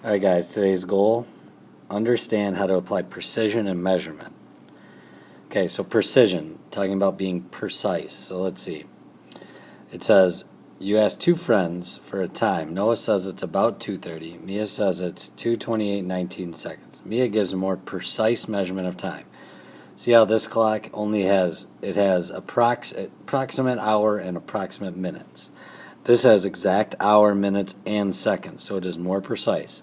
Alright guys, today's goal, understand how to apply precision and measurement. Okay, so precision, talking about being precise. So let's see. It says, you ask two friends for a time. Noah says it's about 2:30. Mia says it's 2:28:19 seconds. Mia gives a more precise measurement of time. See how this clock only has approximate hour and approximate minutes. This has exact hour, minutes, and seconds, so it is more precise.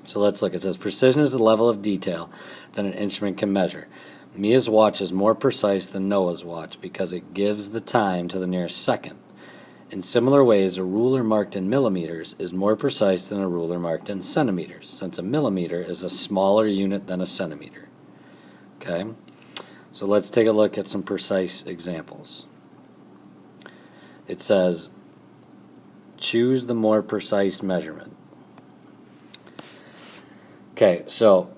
So let's look. It says precision is the level of detail that an instrument can measure. Mia's watch is more precise than Noah's watch because it gives the time to the nearest second. In similar ways, a ruler marked in millimeters is more precise than a ruler marked in centimeters, since a millimeter is a smaller unit than a centimeter. Okay, so let's take a look at some precise examples. It says, choose the more precise measurement. Okay, so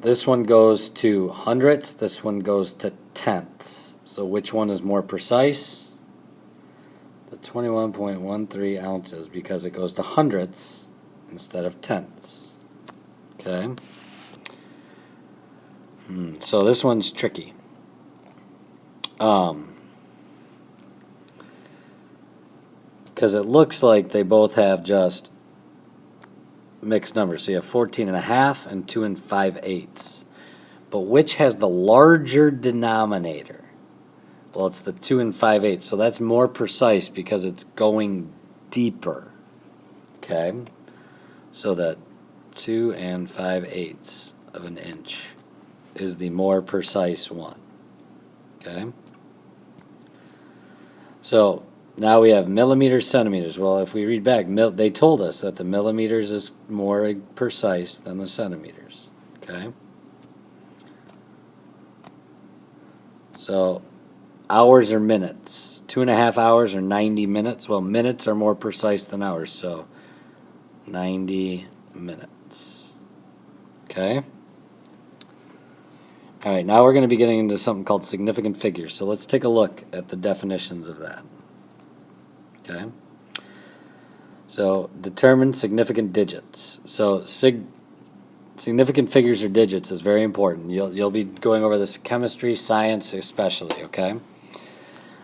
this one goes to hundredths, this one goes to tenths. So which one is more precise? The 21.13 ounces, because it goes to hundredths instead of tenths. Okay. So this one's tricky. Because it looks like they both have just mixed numbers. So you have 14.5 and 2 5/8. But which has the larger denominator? Well, it's the 2 5/8. So that's more precise because it's going deeper. Okay? So that 2 5/8 of an inch is the more precise one. Okay? So now we have millimeters, centimeters. Well, if we read back, they told us that the millimeters is more precise than the centimeters. Okay? So hours or minutes. 2.5 hours or 90 minutes. Well, minutes are more precise than hours, so 90 minutes. Okay? All right, now we're going to be getting into something called significant figures. So let's take a look at the definitions of that. Okay? So determine significant digits. So significant figures or digits is very important. You'll be going over this chemistry, science especially, okay?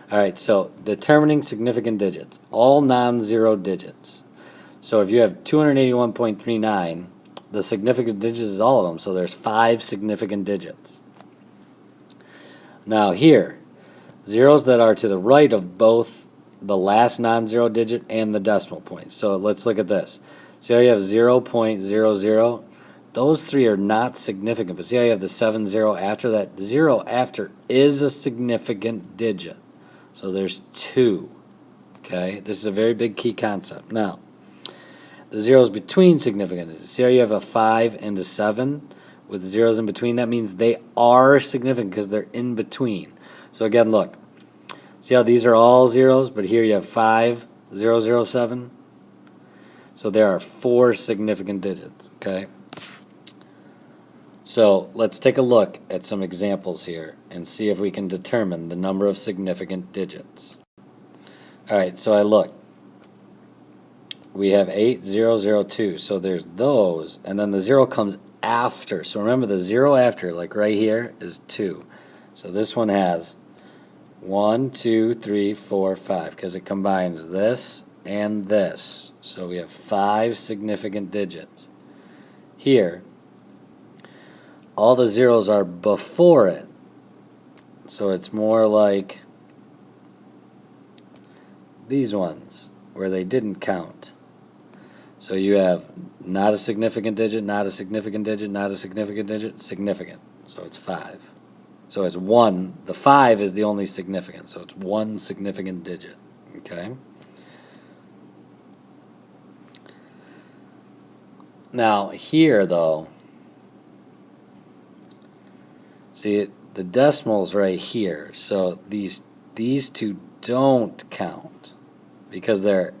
All right, so determining significant digits. All non-zero digits. So if you have 281.39, the significant digits is all of them. So there's 5 significant digits. Now here, zeros that are to the right of both the last non-zero digit and the decimal point. So let's look at this. See how you have 0.00? Those 3 are not significant, but see how you have the 70 after that? 0 after is a significant digit. So there's 2. Okay, this is a very big key concept. Now, the zeros between significant digits. See how you have a 5 and a 7 with zeros in between? That means they are significant because they're in between. So again, look. See how these are all zeros, but here you have 5007? So there are 4 significant digits, okay? So let's take a look at some examples here and see if we can determine the number of significant digits. Alright, so I look. We have 8002, so there's those, and then the 0 comes after. So remember the 0 after, like right here, is 2. So this one has 1, 2, 3, 4, 5, because it combines this and this. So we have 5 significant digits. Here, all the zeros are before it. So it's more like these ones, where they didn't count. So you have not a significant digit, not a significant digit, not a significant digit, significant. So it's 5. So it's 1. The 5 is the only significant. So it's 1 significant digit. Okay? Now, here, though, see, the decimal's right here. So these two don't count because they're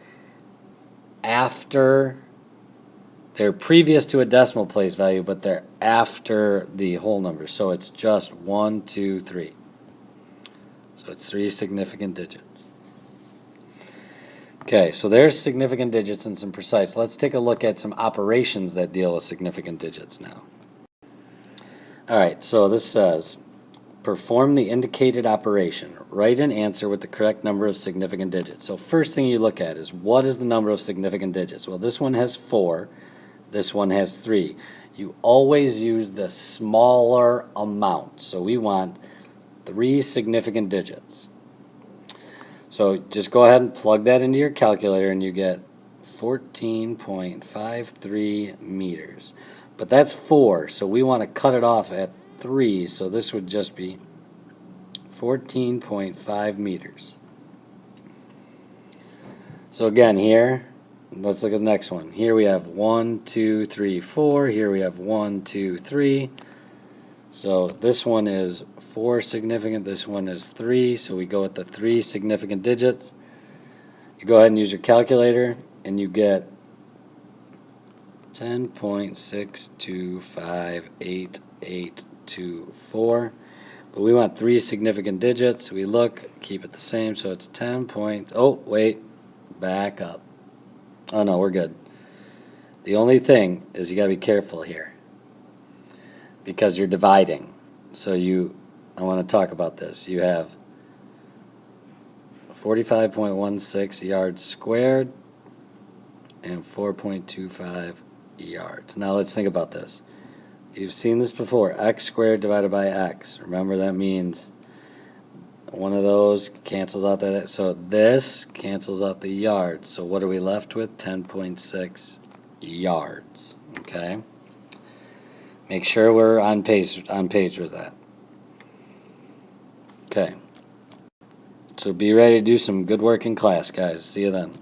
previous to a decimal place value, but they're after the whole number. So it's just 1, 2, 3. So it's 3 significant digits. Okay, so there's significant digits and some precise. Let's take a look at some operations that deal with significant digits now. All right, so this says, perform the indicated operation. Write an answer with the correct number of significant digits. So first thing you look at is, what is the number of significant digits? Well, this one has 4. This one has 3. You always use the smaller amount. So we want 3 significant digits. So just go ahead and plug that into your calculator and you get 14.53 meters. But that's 4, so we want to cut it off at 3, so this would just be 14.5 meters. So again, here, let's look at the next one. Here we have 1, 2, 3, 4. Here we have 1, 2, 3. So this one is 4 significant, this one is 3, so we go with the 3 significant digits. You go ahead and use your calculator, and you get 10.625884. But we want 3 significant digits. We look, keep it the same, so it's 10 point, oh, wait, back up. Oh no, we're good. The only thing is you gotta be careful here, because you're dividing. So I want to talk about this. You have 45.16 yards squared and 4.25 yards. Now let's think about this. You've seen this before. X squared divided by x. Remember, that means one of those cancels out that. So this cancels out the yards. So what are we left with? 10.6 yards. Okay? Make sure we're on page with that. Okay. So be ready to do some good work in class, guys. See you then.